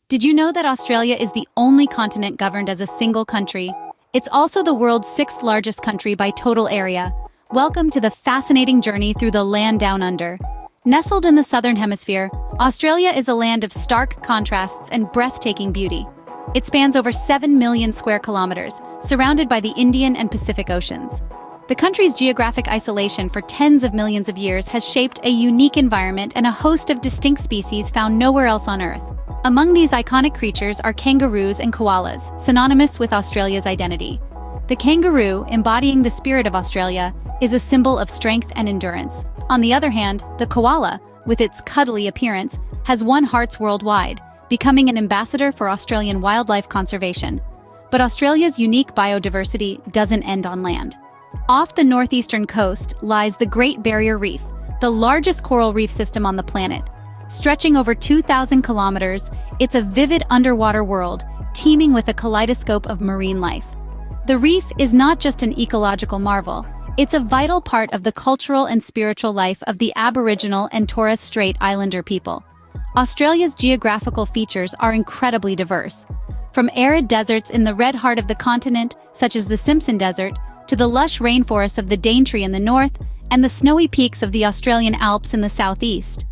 Did you know that Australia is the only continent governed as a single country? It's also the world's sixth largest country by total area. Welcome to the fascinating journey through the land down under. Nestled in the southern hemisphere, Australia is a land of stark contrasts and breathtaking beauty. It spans over 7 million square kilometers, surrounded by the Indian and Pacific Oceans. The country's geographic isolation for tens of millions of years has shaped a unique environment and a host of distinct species found nowhere else on Earth. Among these iconic creatures are kangaroos and koalas, synonymous with Australia's identity. The kangaroo, embodying the spirit of Australia, is a symbol of strength and endurance. On the other hand, the koala, with its cuddly appearance, has won hearts worldwide, becoming an ambassador for Australian wildlife conservation. But Australia's unique biodiversity doesn't end on land. Off the northeastern coast lies the Great Barrier Reef, the largest coral reef system on the planet. Stretching over 2,000 kilometers, it's a vivid underwater world, teeming with a kaleidoscope of marine life. The reef is not just an ecological marvel, it's a vital part of the cultural and spiritual life of the Aboriginal and Torres Strait Islander people. Australia's geographical features are incredibly diverse. From arid deserts in the red heart of the continent, such as the Simpson Desert, to the lush rainforests of the Daintree in the north and the snowy peaks of the Australian Alps in the southeast.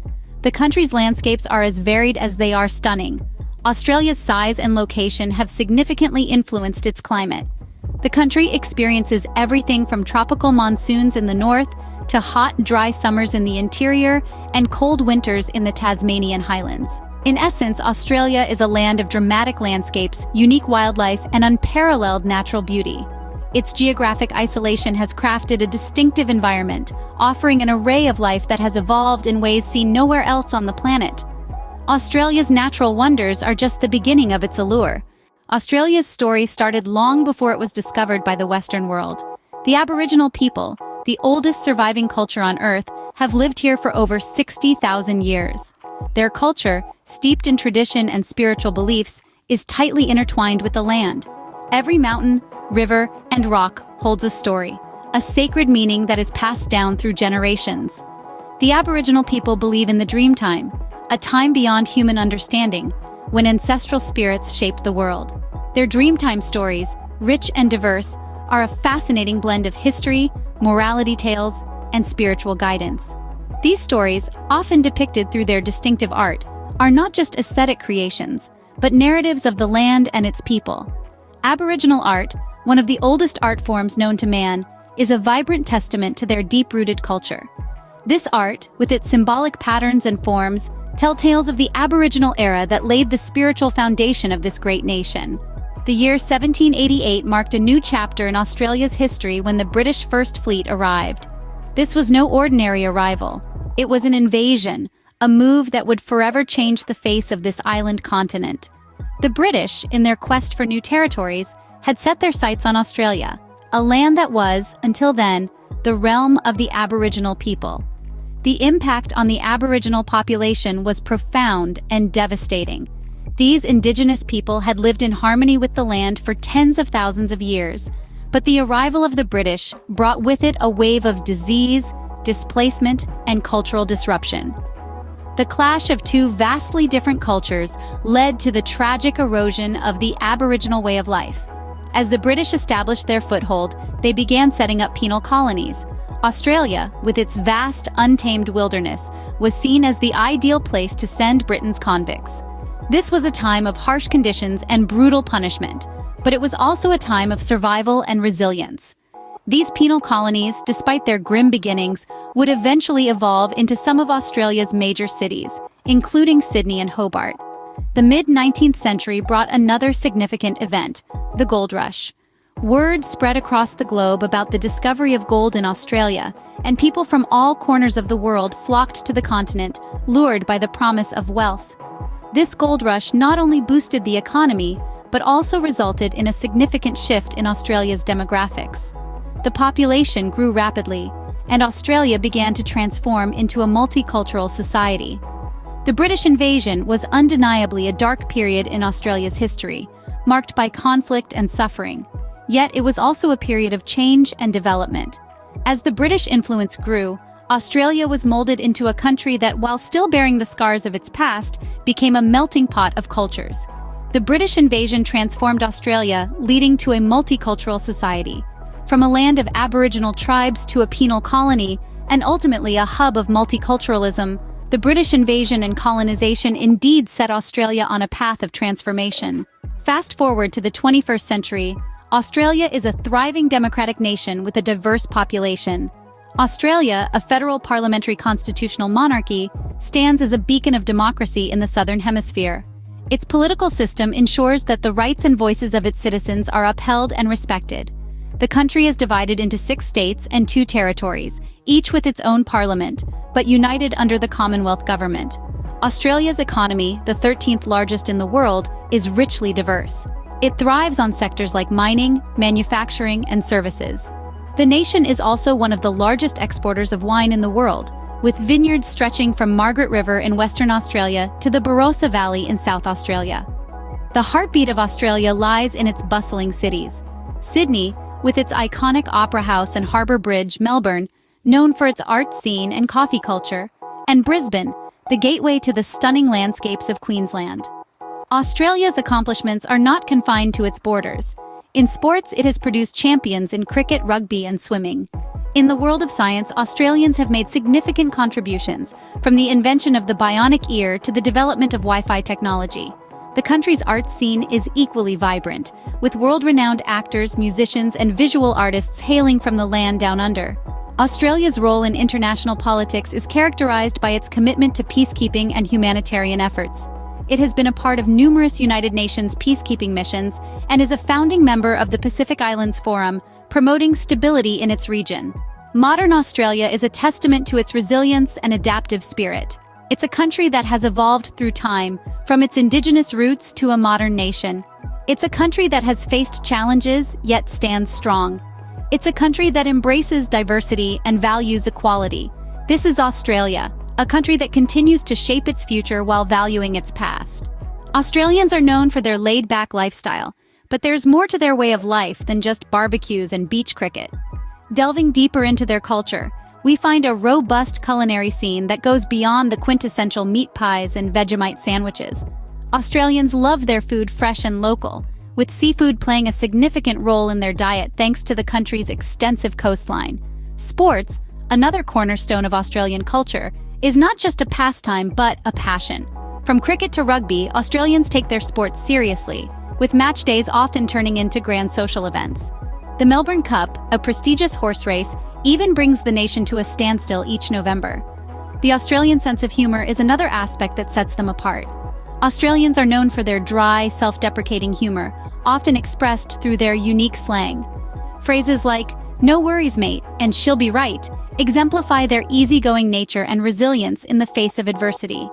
The country's landscapes are as varied as they are stunning. Australia's size and location have significantly influenced its climate. The country experiences everything from tropical monsoons in the north to hot, dry summers in the interior and cold winters in the Tasmanian highlands. In essence, Australia is a land of dramatic landscapes, unique wildlife, and unparalleled natural beauty. Its geographic isolation has crafted a distinctive environment, offering an array of life that has evolved in ways seen nowhere else on the planet. Australia's natural wonders are just the beginning of its allure. Australia's story started long before it was discovered by the Western world. The Aboriginal people, the oldest surviving culture on Earth, have lived here for over 60,000 years. Their culture, steeped in tradition and spiritual beliefs, is tightly intertwined with the land. Every mountain, river, and rock holds a story, a sacred meaning that is passed down through generations. The Aboriginal people believe in the Dreamtime, a time beyond human understanding, when ancestral spirits shaped the world. Their Dreamtime stories, rich and diverse, are a fascinating blend of history, morality tales, and spiritual guidance. These stories, often depicted through their distinctive art, are not just aesthetic creations, but narratives of the land and its people. Aboriginal art, one of the oldest art forms known to man, is a vibrant testament to their deep-rooted culture. This art, with its symbolic patterns and forms, tell tales of the Aboriginal era that laid the spiritual foundation of this great nation. The year 1788 marked a new chapter in Australia's history when the British First Fleet arrived. This was no ordinary arrival. It was an invasion, a move that would forever change the face of this island continent. The British, in their quest for new territories, had set their sights on Australia, a land that was, until then, the realm of the Aboriginal people. The impact on the Aboriginal population was profound and devastating. These Indigenous people had lived in harmony with the land for tens of thousands of years, but the arrival of the British brought with it a wave of disease, displacement, and cultural disruption. The clash of two vastly different cultures led to the tragic erosion of the Aboriginal way of life. As the British established their foothold, they began setting up penal colonies. Australia, with its vast, untamed wilderness, was seen as the ideal place to send Britain's convicts. This was a time of harsh conditions and brutal punishment, but it was also a time of survival and resilience. These penal colonies, despite their grim beginnings, would eventually evolve into some of Australia's major cities, including Sydney and Hobart. The mid-19th century brought another significant event, the gold rush. Word spread across the globe about the discovery of gold in Australia, and people from all corners of the world flocked to the continent, lured by the promise of wealth. This gold rush not only boosted the economy, but also resulted in a significant shift in Australia's demographics. The population grew rapidly, and Australia began to transform into a multicultural society. The British invasion was undeniably a dark period in Australia's history, marked by conflict and suffering. Yet it was also a period of change and development. As the British influence grew, Australia was molded into a country that, while still bearing the scars of its past, became a melting pot of cultures. The British invasion transformed Australia, leading to a multicultural society. From a land of Aboriginal tribes to a penal colony, and ultimately a hub of multiculturalism, the British invasion and colonization indeed set Australia on a path of transformation. Fast forward to the 21st century, Australia is a thriving democratic nation with a diverse population. Australia, a federal parliamentary constitutional monarchy, stands as a beacon of democracy in the Southern Hemisphere. Its political system ensures that the rights and voices of its citizens are upheld and respected. The country is divided into 6 states and 2 territories, each with its own parliament, but united under the Commonwealth government. Australia's economy, the 13th largest in the world, is richly diverse. It thrives on sectors like mining, manufacturing, and services. The nation is also one of the largest exporters of wine in the world, with vineyards stretching from Margaret River in Western Australia to the Barossa Valley in South Australia. The heartbeat of Australia lies in its bustling cities. Sydney, with its iconic Opera House and Harbour Bridge, Melbourne, known for its art scene and coffee culture, and Brisbane, the gateway to the stunning landscapes of Queensland. Australia's accomplishments are not confined to its borders. In sports, it has produced champions in cricket, rugby, and swimming. In the world of science, Australians have made significant contributions, from the invention of the bionic ear to the development of Wi-Fi technology. The country's art scene is equally vibrant, with world-renowned actors, musicians, and visual artists hailing from the land down under. Australia's role in international politics is characterized by its commitment to peacekeeping and humanitarian efforts. It has been a part of numerous United Nations peacekeeping missions and is a founding member of the Pacific Islands Forum, promoting stability in its region. Modern Australia is a testament to its resilience and adaptive spirit. It's a country that has evolved through time, from its indigenous roots to a modern nation. It's a country that has faced challenges, yet stands strong. It's a country that embraces diversity and values equality. This is Australia, a country that continues to shape its future while valuing its past. Australians are known for their laid-back lifestyle, but there's more to their way of life than just barbecues and beach cricket. Delving deeper into their culture, we find a robust culinary scene that goes beyond the quintessential meat pies and Vegemite sandwiches. Australians love their food fresh and local, with seafood playing a significant role in their diet thanks to the country's extensive coastline. Sports, another cornerstone of Australian culture, is not just a pastime but a passion. From cricket to rugby, Australians take their sports seriously, with match days often turning into grand social events. The Melbourne Cup, a prestigious horse race, even brings the nation to a standstill each November. The Australian sense of humor is another aspect that sets them apart. Australians are known for their dry, self-deprecating humor, often expressed through their unique slang. Phrases like, "No worries, mate," and "she'll be right," exemplify their easygoing nature and resilience in the face of adversity.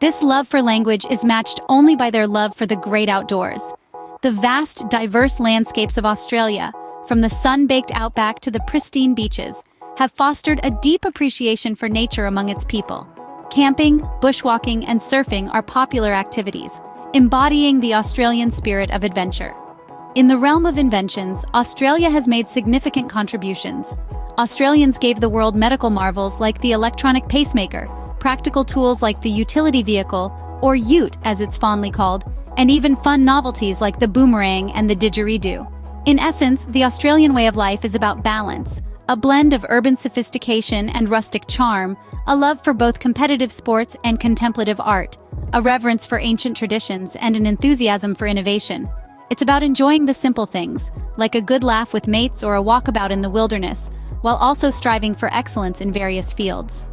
This love for language is matched only by their love for the great outdoors. The vast, diverse landscapes of Australia, from the sun-baked outback to the pristine beaches, have fostered a deep appreciation for nature among its people. Camping, bushwalking, and surfing are popular activities, embodying the Australian spirit of adventure. In the realm of inventions, Australia has made significant contributions. Australians gave the world medical marvels like the electronic pacemaker, practical tools like the utility vehicle, or ute as it's fondly called, and even fun novelties like the boomerang and the didgeridoo. In essence, the Australian way of life is about balance, a blend of urban sophistication and rustic charm, a love for both competitive sports and contemplative art, a reverence for ancient traditions, and an enthusiasm for innovation. It's about enjoying the simple things, like a good laugh with mates or a walkabout in the wilderness, while also striving for excellence in various fields.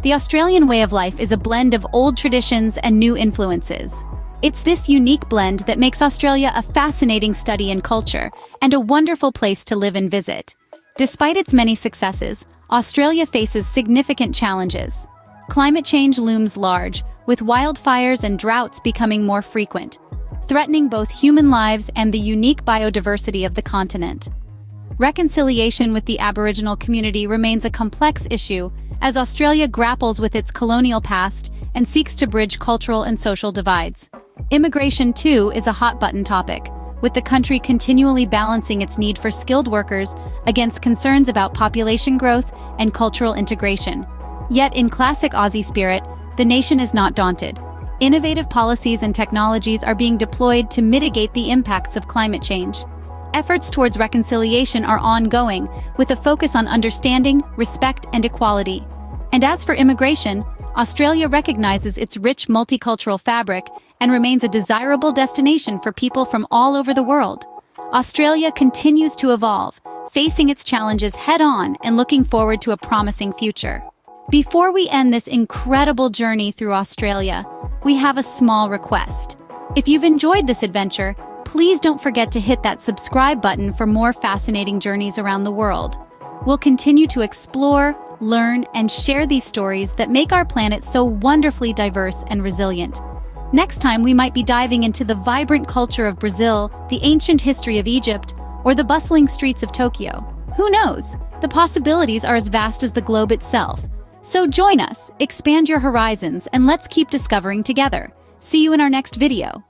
The Australian way of life is a blend of old traditions and new influences. It's this unique blend that makes Australia a fascinating study in culture and a wonderful place to live and visit. Despite its many successes, Australia faces significant challenges. Climate change looms large, with wildfires and droughts becoming more frequent, threatening both human lives and the unique biodiversity of the continent. Reconciliation with the Aboriginal community remains a complex issue as Australia grapples with its colonial past and seeks to bridge cultural and social divides. Immigration, too, is a hot-button topic, with the country continually balancing its need for skilled workers against concerns about population growth and cultural integration. Yet in classic Aussie spirit, the nation is not daunted. Innovative policies and technologies are being deployed to mitigate the impacts of climate change. Efforts towards reconciliation are ongoing, with a focus on understanding, respect, and equality. And as for immigration, Australia recognizes its rich multicultural fabric and remains a desirable destination for people from all over the world. Australia continues to evolve, facing its challenges head-on and looking forward to a promising future. Before we end this incredible journey through Australia, we have a small request. If you've enjoyed this adventure, please don't forget to hit that subscribe button for more fascinating journeys around the world. We'll continue to explore, learn, and share these stories that make our planet so wonderfully diverse and resilient. Next time, we might be diving into the vibrant culture of Brazil, the ancient history of Egypt, or the bustling streets of Tokyo. Who knows? The possibilities are as vast as the globe itself. So join us, expand your horizons, and let's keep discovering together. See you in our next video.